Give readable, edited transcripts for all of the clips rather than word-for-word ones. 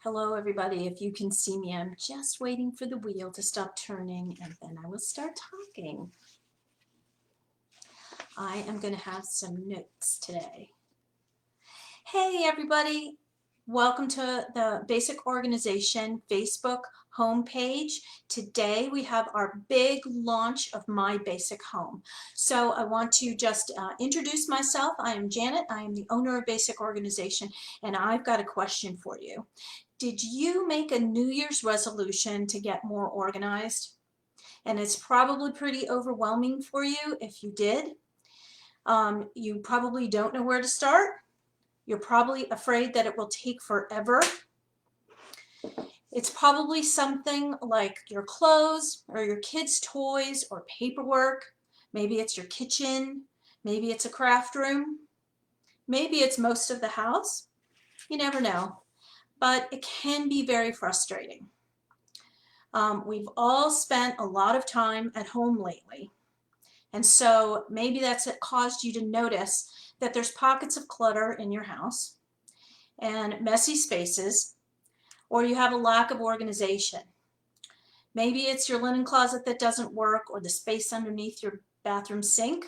Hello everybody, if you can see me, I'm just waiting for the wheel to stop turning and then I will start talking. I am going to have some notes today. Hey everybody, welcome to the Basic Organization Facebook homepage. Today we have our big launch of My Basic Home. So I want to just introduce myself. I am Janet. I am the owner of Basic Organization and I've got a question for you. Did you make a New Year's resolution to get more organized? And it's probably pretty overwhelming for you if you did. You probably don't know where to start. You're probably afraid that it will take forever. It's probably something like your clothes or your kids' toys or paperwork. Maybe it's your kitchen. Maybe it's a craft room. Maybe it's most of the house. You never know. But it can be very frustrating. We've all spent a lot of time at home lately. And so maybe that's what caused you to notice that there's pockets of clutter in your house and messy spaces, or you have a lack of organization. Maybe it's your linen closet that doesn't work or the space underneath your bathroom sink.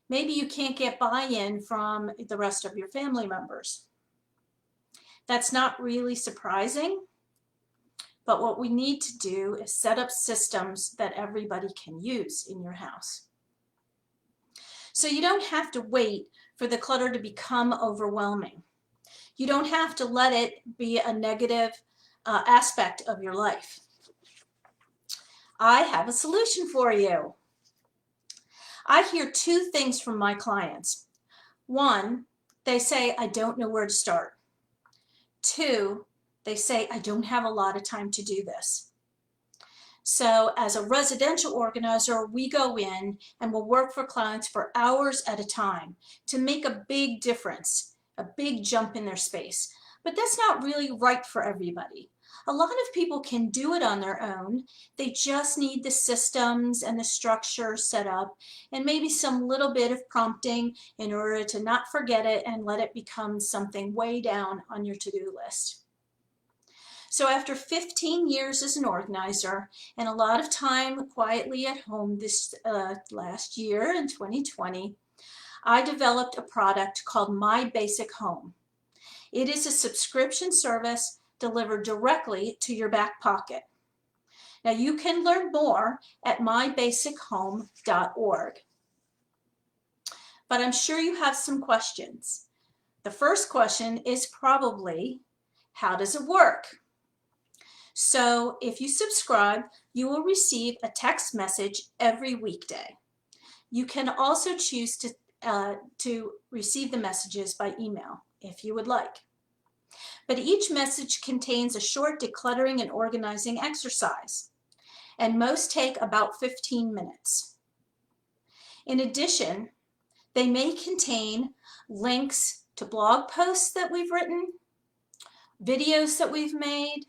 Maybe you can't get buy-in from the rest of your family members. That's not really surprising, but what we need to do is set up systems that everybody can use in your house. So you don't have to wait for the clutter to become overwhelming. You don't have to let it be a negative aspect of your life. I have a solution for you. I hear two things from my clients. One, they say, I don't know where to start. Two, they say, I don't have a lot of time to do this. So as a residential organizer, we go in and we'll work for clients for hours at a time to make a big difference, a big jump in their space. But that's not really right for everybody. A lot of people can do it on their own. They just need the systems and the structure set up and maybe some little bit of prompting in order to not forget it and let it become something way down on your to-do list. So after 15 years as an organizer and a lot of time quietly at home this last year in 2020, I developed a product called My Basic Home. It is a subscription service delivered directly to your back pocket. Now you can learn more at mybasichome.org. But I'm sure you have some questions. The first question is probably, how does it work? So if you subscribe, you will receive a text message every weekday. You can also choose to receive the messages by email if you would like. But each message contains a short decluttering and organizing exercise, and most take about 15 minutes. In addition, they may contain links to blog posts that we've written, videos that we've made,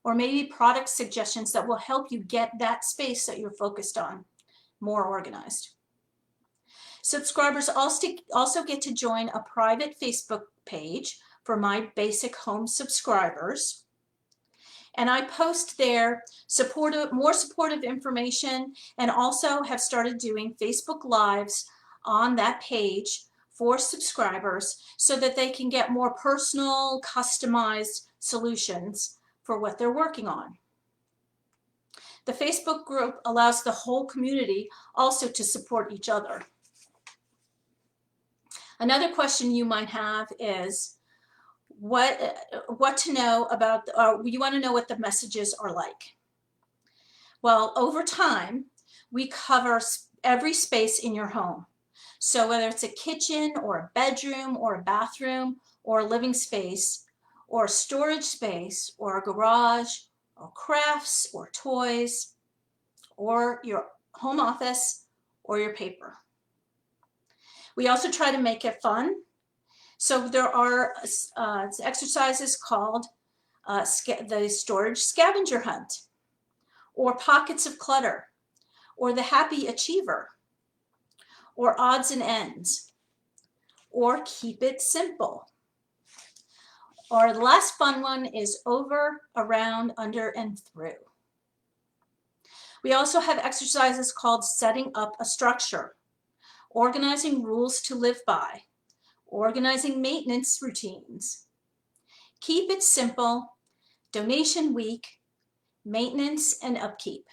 or maybe product suggestions that will help you get that space that you're focused on more organized. Subscribers also get to join a private Facebook page for My Basic Home subscribers. And I post there more supportive information and also have started doing Facebook Lives on that page for subscribers so that they can get more personal, customized solutions for what they're working on. The Facebook group allows the whole community also to support each other. Another question you might have is what to know about, you want to know what the messages are like. Well, over time, we cover every space in your home. So whether it's a kitchen or a bedroom or a bathroom or a living space or a storage space or a garage or crafts or toys or your home office or your paper. We also try to make it fun. So there are exercises called the storage scavenger hunt, or pockets of clutter, or the happy achiever, or odds and ends, or keep it simple, Or the last fun one is over, around, under, and through. We also have exercises called setting up a structure, organizing rules to live by, organizing maintenance routines, keep it simple, donation week, maintenance and upkeep.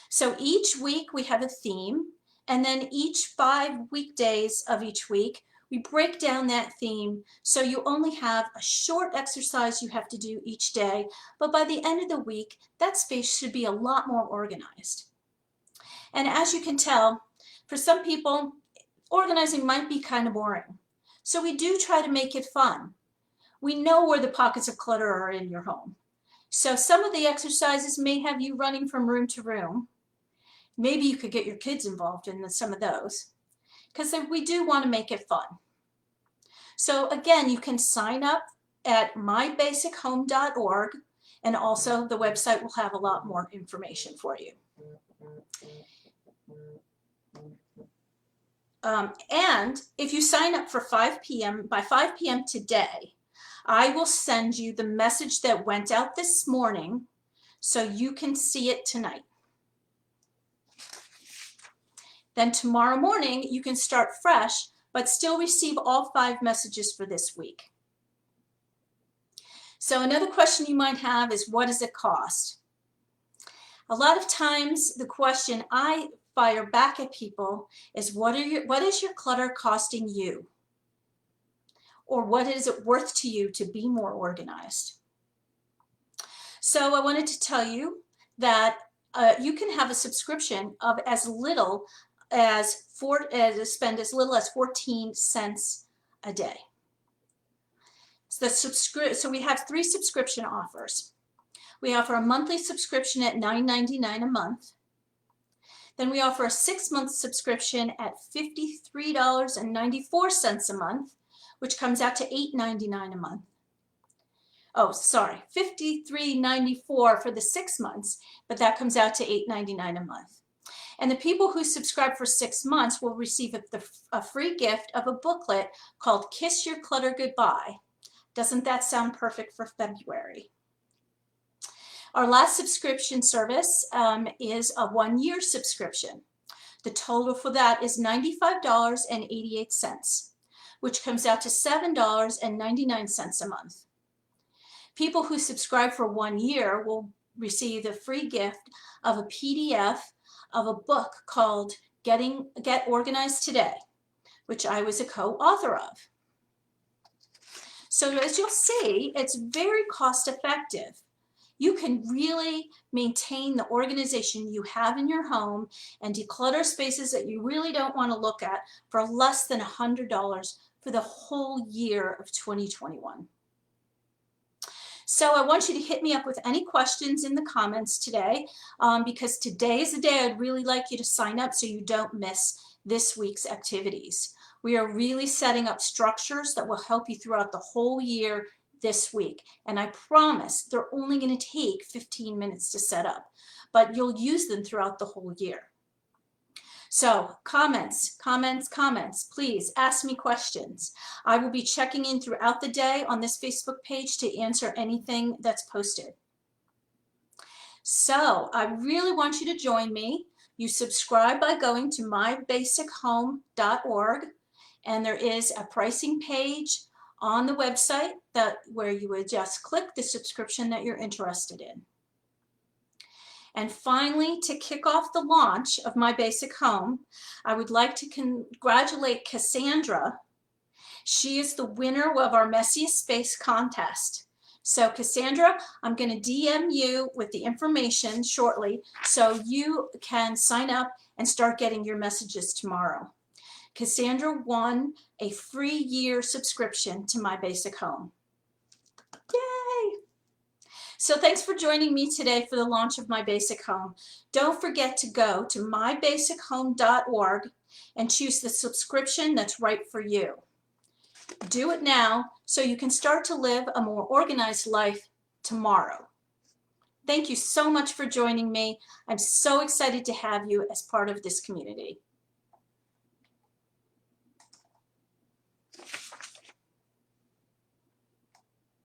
So each week we have a theme, and then each 5 weekdays of each week we break down that theme, so you only have a short exercise you have to do each day, but by the end of the week that space should be a lot more organized. And as you can tell, for some people organizing might be kind of boring, so we do try to make it fun. We know where the pockets of clutter are in your home, so some of the exercises may have you running from room to room. Maybe you could get your kids involved in some of those, because we do want to make it fun. So again, you can sign up at mybasichome.org, and also the website will have a lot more information for you. And if you sign up for 5 p.m., by 5 p.m. today, I will send you the message that went out this morning so you can see it tonight. Then tomorrow morning you can start fresh, but still receive all 5 messages for this week. So another question you might have is, what does it cost? A lot of times the question I fire back at people is, what is your clutter costing you? Or what is it worth to you to be more organized? So I wanted to tell you that you can have a subscription of as little as spend as little as 14 cents a day. So we have 3 subscription offers. We offer a monthly subscription at $9.99 a month. Then we offer a 6-month subscription at $53.94 a month, which comes out to $8.99 a month. Oh, sorry, $53.94 for the 6 months, but that comes out to $8.99 a month. And the people who subscribe for 6 months will receive a free gift of a booklet called Kiss Your Clutter Goodbye. Doesn't that sound perfect for February? Our last subscription service is a 1-year subscription. The total for that is $95.88, which comes out to $7.99 a month. People who subscribe for 1 year will receive the free gift of a PDF of a book called Get Organized Today, which I was a co-author of. So as you'll see, it's very cost effective. You can really maintain the organization you have in your home and declutter spaces that you really don't want to look at for less than $100 for the whole year of 2021. So I want you to hit me up with any questions in the comments today, because today is the day I'd really like you to sign up so you don't miss this week's activities. We are really setting up structures that will help you throughout the whole year this week. And I promise they're only going to take 15 minutes to set up, but you'll use them throughout the whole year. So comments, please ask me questions. I will be checking in throughout the day on this Facebook page to answer anything that's posted. So I really want you to join me. You subscribe by going to mybasichome.org, and there is a pricing page on the website where you would just click the subscription that you're interested in. And finally, to kick off the launch of My Basic Home, I would like to congratulate Cassandra. She is the winner of our Messiest Space contest. So Cassandra, I'm going to DM you with the information shortly so you can sign up and start getting your messages tomorrow. Cassandra won a free year subscription to My Basic Home. Yay! So thanks for joining me today for the launch of My Basic Home. Don't forget to go to mybasichome.org and choose the subscription that's right for you. Do it now so you can start to live a more organized life tomorrow. Thank you so much for joining me. I'm so excited to have you as part of this community.